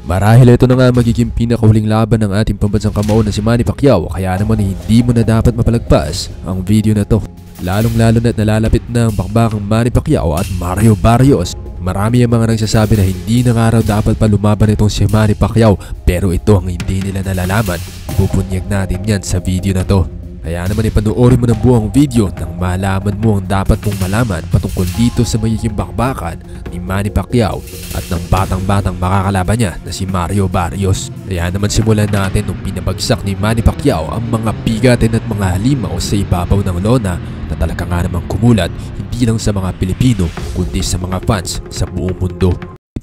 Marahil ito na nga magiging pinakahuling laban ng ating pambansang kamao na si Manny Pacquiao, kaya naman hindi mo na dapat mapalagpas ang video na to. Lalong-lalo na't nalalapit na ang bakbakang Manny Pacquiao at Mario Barrios. Marami ang mga nagsasabi na hindi na nga raw dapat pa lumaban itong si Manny Pacquiao, pero ito ang hindi nila nalalaman. Pupunyag natin yan sa video na to. Kaya naman ipanoorin mo ng buong video nang malaman mo ang dapat mong malaman patungkol dito sa magiging bakbakan ni Manny Pacquiao at ng batang-batang makakalaban niya na si Mario Barrios. Kaya naman simulan natin nung pinabagsak ni Manny Pacquiao ang mga bigatin at mga halimaw sa ibabaw ng lona na talaga nga namang kumulat hindi lang sa mga Pilipino kundi sa mga fans sa buong mundo.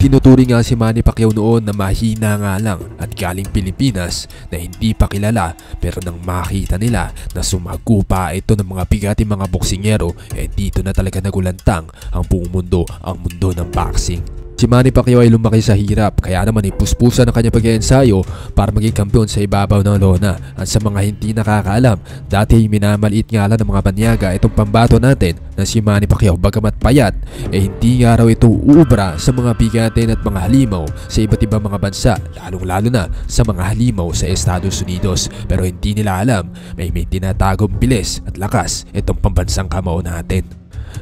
Tinuturing nga si Manny Pacquiao noon na mahina nga lang at galing Pilipinas na hindi pa kilala, pero nang makita nila na sumagupa pa ito ng mga bigating mga boksingero, dito na talaga nagulantang ang buong mundo, ang mundo ng boxing. Si Manny Pacquiao ay lumaki sa hirap, kaya naman ipuspusan ang kanyang pag-iensayo para maging kampiyon sa ibabaw ng lona. At sa mga hindi nakakaalam, dati minamaliit nga lang ng mga banyaga itong pambato natin na si Manny Pacquiao. Bagamat payat, hindi nga raw ito uubra sa mga bigatin at mga halimaw sa iba't ibang mga bansa, lalong-lalo na sa mga halimaw sa Estados Unidos. Pero hindi nila alam, may tinatagong bilis at lakas itong pambansang kamao natin.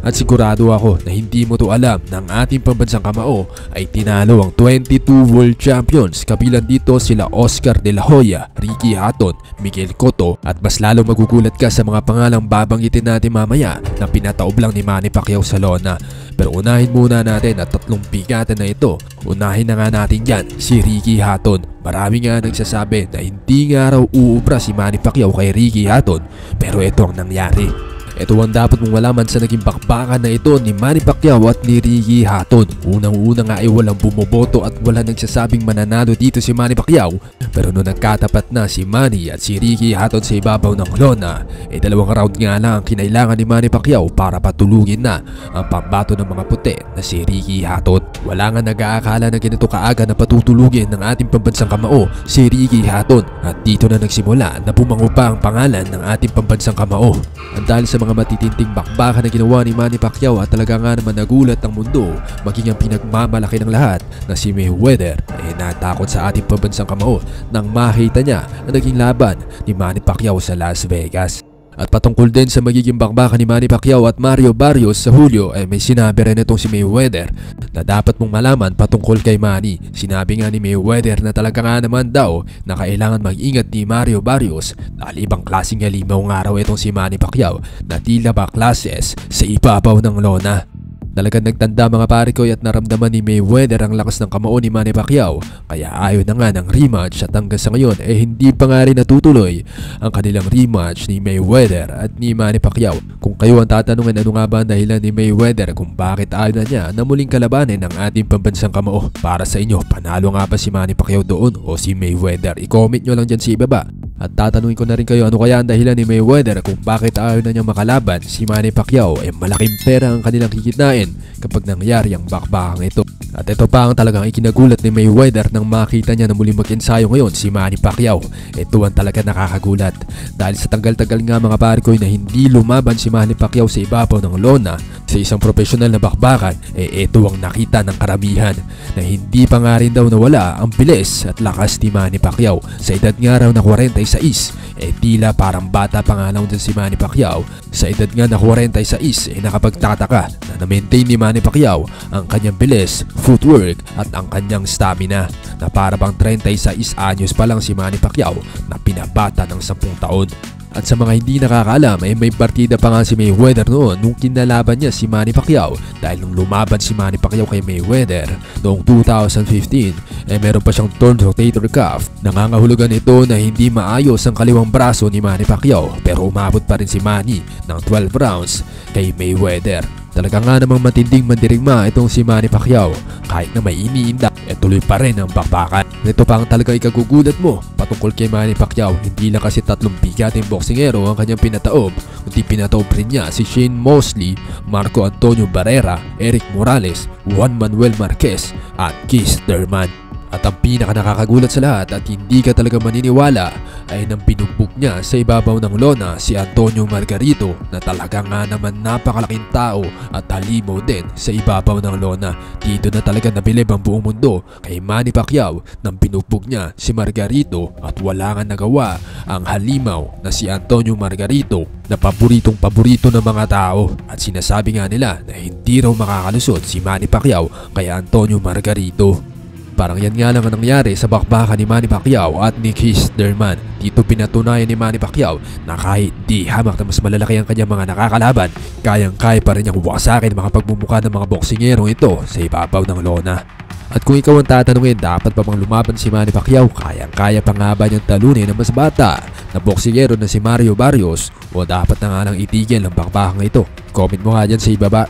At sigurado ako na hindi mo to alam na ang ating pambansang kamao ay tinalo ang 22 World Champions. Kabilang dito sila Oscar De La Hoya, Ricky Hatton, Miguel Cotto, at mas lalong magugulat ka sa mga pangalang babanggitin natin mamaya na pinataob lang ni Manny Pacquiao sa lona. Pero unahin muna natin at tatlong bigatan na ito. Unahin na nga natin yan, si Ricky Hatton. Marami nga nagsasabi na hindi nga raw uubra si Manny Pacquiao kay Ricky Hatton, pero ito ang nangyari. Ito ang dapat mong malaman sa naging bakbakan na ito ni Manny Pacquiao at ni Ricky Hatton. Unang-una nga ay walang bumoboto at wala nagsasabing mananalo dito si Manny Pacquiao. Pero nung nagkatapat na si Manny at si Ricky Hatton sa ibabaw ng lona, dalawang round nga lang ang kinailangan ni Manny Pacquiao para patulugin na ang pambato ng mga puti na si Ricky Hatton. Wala nga nag-aakala na ganito kaaga na patutulugin ng ating pambansang kamao si Ricky Hatton. At dito na nagsimula na bumango pa ang pangalan ng ating pambansang kamao. Ang dahil sa mga matitinting bakbakan na ginawa ni Manny Pacquiao at talaga nga naman nagulat ang mundo, maging ang pinagmamalaki ng lahat na si Mayweather ay natakot sa ating pambansang kamao nang makita niya ang naging laban ni Manny Pacquiao sa Las Vegas. At patungkol din sa magiging bakbakan ni Manny Pacquiao at Mario Barrios sa Hulyo ay may sinabi rin itong si Mayweather na dapat mong malaman patungkol kay Manny. Sinabi nga ni Mayweather na talaga nga naman daw na kailangan mag-ingat ni Mario Barrios dahil ibang klaseng halimaw nga raw itong si Manny Pacquiao na tila ba klases sa ibabaw ng lona. Talagang nagtanda mga pare ko at naramdaman ni Mayweather ang lakas ng kamao ni Manny Pacquiao, kaya ayaw na nga ng rematch at hanggang sa ngayon hindi pa nga rin natutuloy ang kanilang rematch ni Mayweather at ni Manny Pacquiao. Kung kayo ang tatanungin ano nga ba ang dahilan ni Mayweather kung bakit ayaw na niya na muling kalabanin ng ating pambansang kamao, para sa inyo, panalo nga ba si Manny Pacquiao doon o si Mayweather? I-comment nyo lang dyan sa ibaba. At tatanungin ko na rin kayo ano kaya ang dahilan ni Mayweather kung bakit ayaw na niyang makalaban si Manny Pacquiao. Malaking pera ang kanilang kikitnain kapag nangyari ang bakbakang ito. At ito pa ang talagang ikinagulat ni Mayweather nang makita niya na muling mag-ensayo ngayon si Manny Pacquiao. Ito ang talaga nakakagulat dahil sa tagal-tagal nga mga pare ko na hindi lumaban si Manny Pacquiao sa ibabaw ng lona sa isang profesional na bakbakan, ito ang nakita ng karamihan na hindi pa nga rin daw nawala ang bilis at lakas ni Manny Pacquiao. Sa edad nga raw na 46, tila parang bata pa nga lang din si Manny Pacquiao. Sa edad nga na 46, nakapagtataka na na-maintain ni Manny Pacquiao ang kanyang bilis, footwork at ang kanyang stamina na para bang 36 anyos pa lang si Manny Pacquiao na pinabata ng 10 taon. At sa mga hindi nakakaalam may partida pa nga si Mayweather noon nung kinalaban niya si Manny Pacquiao, dahil nung lumaban si Manny Pacquiao kay Mayweather noong 2015 meron pa siyang torn rotator cuff. Nangangahulugan ito na hindi maayos ang kaliwang braso ni Manny Pacquiao, pero umabot pa rin si Manny ng 12 rounds kay Mayweather. Talaga nga namang matinding mandirigma itong si Manny Pacquiao. Kahit na may iniinda, tuloy pa rin ang bakbakan. Ito pa ang talaga ikagugulat mo patungkol kay Manny Pacquiao. Hindi lang kasi tatlong bigating boksingero ang kanyang pinataob, kundi pinataob rin niya si Shane Mosley, Marco Antonio Barrera, Eric Morales, Juan Manuel Marquez at Keith Thurman. At ang pinaka nakakagulat sa lahat at hindi ka talaga maniniwala ay nang binugbog niya sa ibabaw ng lona si Antonio Margarito na talaga nga naman napakalaking tao at halimaw din sa ibabaw ng lona. Dito na talaga nabilib ang buong mundo kay Manny Pacquiao nang binugbog niya si Margarito at wala nga nagawa ang halimaw na si Antonio Margarito na paboritong-paborito ng mga tao. At sinasabi nga nila na hindi raw makakalusot si Manny Pacquiao kay Antonio Margarito. Parang yan nga lang ang nangyari sa bakbakan ni Manny Pacquiao at ni Keith Thurman. Dito pinatunayan ni Manny Pacquiao na kahit di hamak na mas malalaki ang kanyang mga nakakalaban, kayang-kaya pa rin niyang wasakin mga pagmumukha ng mga boksingerong ito sa ibabaw ng lona. At kung ikaw ang tatanungin, dapat pa bang lumaban si Manny Pacquiao? Kayang-kaya pa nga ba niyang talunin ng mas bata na boksingero na si Mario Barrios o dapat na nga lang itigil ang bakbakang ito? Comment mo nga dyan sa ibaba.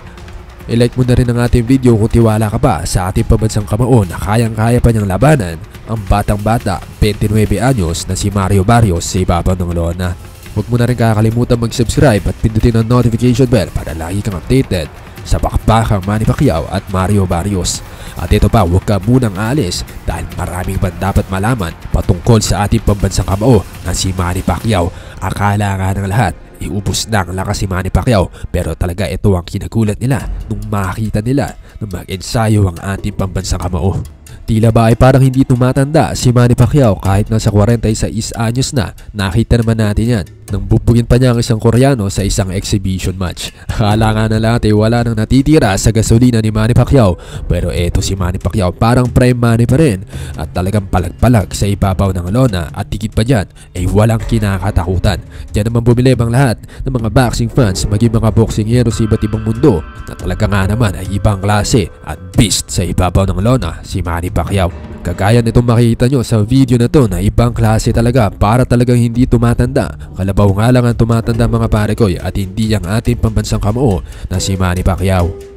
I-like mo na rin ang ating video kung tiwala ka pa sa ating pambansang kamao na kayang-kaya pa niyang labanan ang batang-bata 29 anyos na si Mario Barrios sa ibabaw ng lona. Huwag mo na rin kakalimutan mag-subscribe at pindutin ang notification bell para lagi kang updated sa bakbakang Manny Pacquiao at Mario Barrios. At ito pa, huwag ka munang alis dahil maraming bang dapat malaman patungkol sa ating pambansang kamao na si Manny Pacquiao. Akala nga ng lahat iubos na ang lakas si Manny Pacquiao, pero talaga ito ang kinagulat nila nung makita nila na mag-ensayo ang ating pambansang kamao. Tila ba ay parang hindi tumatanda si Manny Pacquiao kahit nasa 46 anyos na. Nakita naman natin yan nang bubugin pa niya ang isang Koreano sa isang exhibition match. Akala nga na lahat ay wala nang natitira sa gasolina ni Manny Pacquiao, pero eto si Manny Pacquiao parang prime Manny pa rin at talagang palag-palag sa ibabaw ng lona at tigit pa dyan ay walang kinakatakutan. Diyan naman bumilib ang lahat ng mga boxing fans maging mga boksingero sa iba't ibang mundo na talaga nga naman ay ibang klase at beast sa ibabaw ng lona si Manny Pacquiao. Kagaya nitong makikita nyo sa video na to na ibang klase talaga, para talagang hindi tumatanda. Kalabaw nga lang ang tumatanda mga pare ko at hindi ang ating pambansang kamao na si Manny Pacquiao.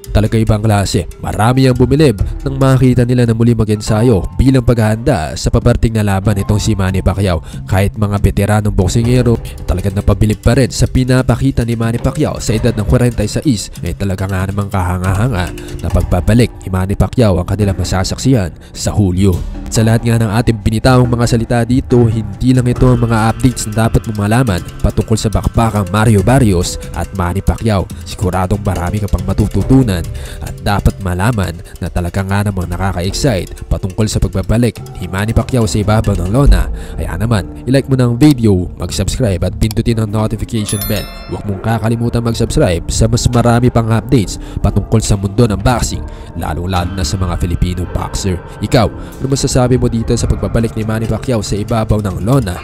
Talaga ibang klase. Marami ang bumilib nang makita nila na muli mag-ensayo bilang paghahanda sa paparting na laban nitong si Manny Pacquiao. Kahit mga veteranong boksingero, talagang napabilib pa rin sa pinapakita ni Manny Pacquiao sa edad ng 46 ay talaga nga namang kahanga-hanga na pagbabalik ni Manny Pacquiao ang kanilang masasaksihan sa Hulyo. Sa lahat nga ng ating binitawang mga salita dito, hindi lang ito ang mga updates na dapat mong malaman patungkol sa bakbakang Mario Barrios at Manny Pacquiao. Siguradong marami ka pang matututunan at dapat malaman na talaga nga namang nakaka-excite patungkol sa pagbabalik ni Manny Pacquiao sa ibabaw ng lona. Kaya naman, i-like mo na ang video, mag-subscribe at pindutin ang notification bell. Huwag mong kakalimutan mag-subscribe sa mas marami pang updates patungkol sa mundo ng boxing, lalong-lalo na sa mga Filipino boxer. Ikaw, ano masasabi mo dito sa pagbabalik ni Manny Pacquiao sa ibabaw ng lona?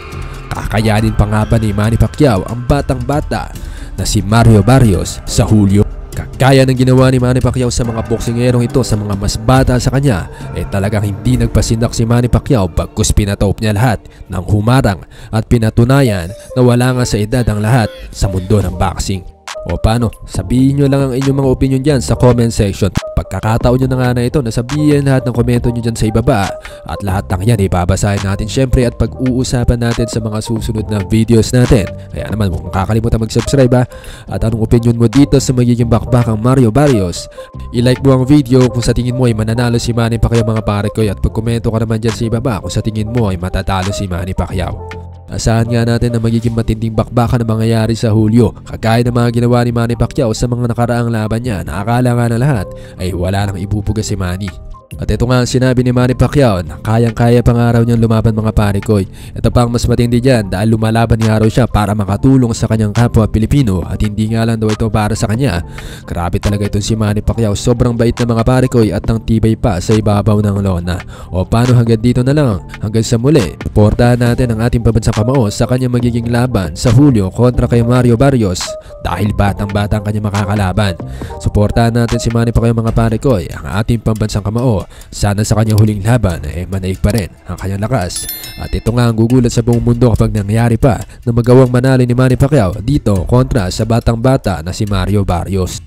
Kakayanin pa nga ba ni Manny Pacquiao ang batang-bata na si Mario Barrios sa Hulyo? Kagaya ng ginawa ni Manny Pacquiao sa mga boksingerong ito sa mga mas bata sa kanya, talagang hindi nagpasindak si Manny Pacquiao bagkus pinatop niya lahat ng humarang at pinatunayan na wala nga sa edad ang lahat sa mundo ng boxing. O paano? Sabihin nyo lang ang inyong mga opinion dyan sa comment section. Pagkakataon nyo na nga na ito na sabihin lahat ng komento nyo dyan sa ibaba. At lahat ng yan ibabasahin natin syempre at pag-uusapan natin sa mga susunod na videos natin. Kaya naman huwag mong kakalimutan mag-subscribe ha. At anong opinion mo dito sa magiging bakbakang Mario Barrios? I-like mo ang video kung sa tingin mo ay mananalo si Manny Pacquiao mga pare ko. At pag-komento ka naman dyan sa ibaba kung sa tingin mo ay matatalo si Manny Pacquiao. Asahan nga natin na magiging matinding bakbakan na mangyayari sa Hulyo, kagaya ng mga ginawa ni Manny Pacquiao sa mga nakaraang laban niya na akala nga na lahat ay wala nang ibubuga si Manny. At ito nga ang sinabi ni Manny Pacquiao na kayang-kaya pang araw niyang lumaban mga pare ko. Ito pang mas matindi dyan dahil lumalaban niya araw siya para makatulong sa kanyang kapwa Pilipino at hindi nga lang daw ito para sa kanya. Grabe talaga itong si Manny Pacquiao, sobrang bait na mga pare ko at ang tibay pa sa ibabaw ng lona. O paano, hanggang dito na lang, hanggang sa muli. Suportahan natin ang ating pambansang kamao sa kanyang magiging laban sa Hulyo kontra kay Mario Barrios dahil batang-bata ang kanyang makakalaban. Suportahan natin si Manny Pacquiao mga pare ko, ang ating pambansang kamao. Sana sa kanyang huling laban manaig pa rin ang kanyang lakas. At ito nga ang gugulat sa buong mundo kapag nangyari pa na magawang manalo ni Manny Pacquiao dito kontra sa batang-bata na si Mario Barrios.